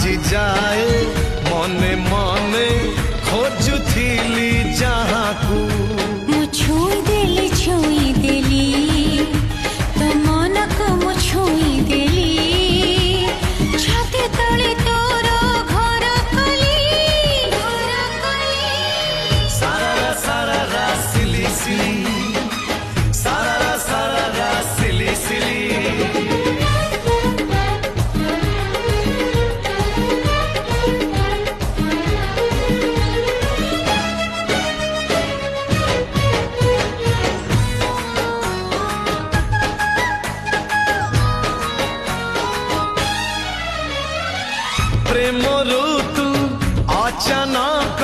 ଆସି ଯାଏ ମନେ ମନେ ଖୋଜୁଥିଲି ଯାହାକୁ ମୁଁ ଛୁଇଁ ଦେଲି ତୋ ମନକୁ ମୁଁ ଛୁଇଁ ଦେଲି ଛାତି ତଳେ ତୋର ଘର କଲି ସାରାରା ସାରାରା ସିଲି ସିଲି ସାରାରା ସାରାରା ସିଲି ସିଲି प्रेम ऋतु अचानक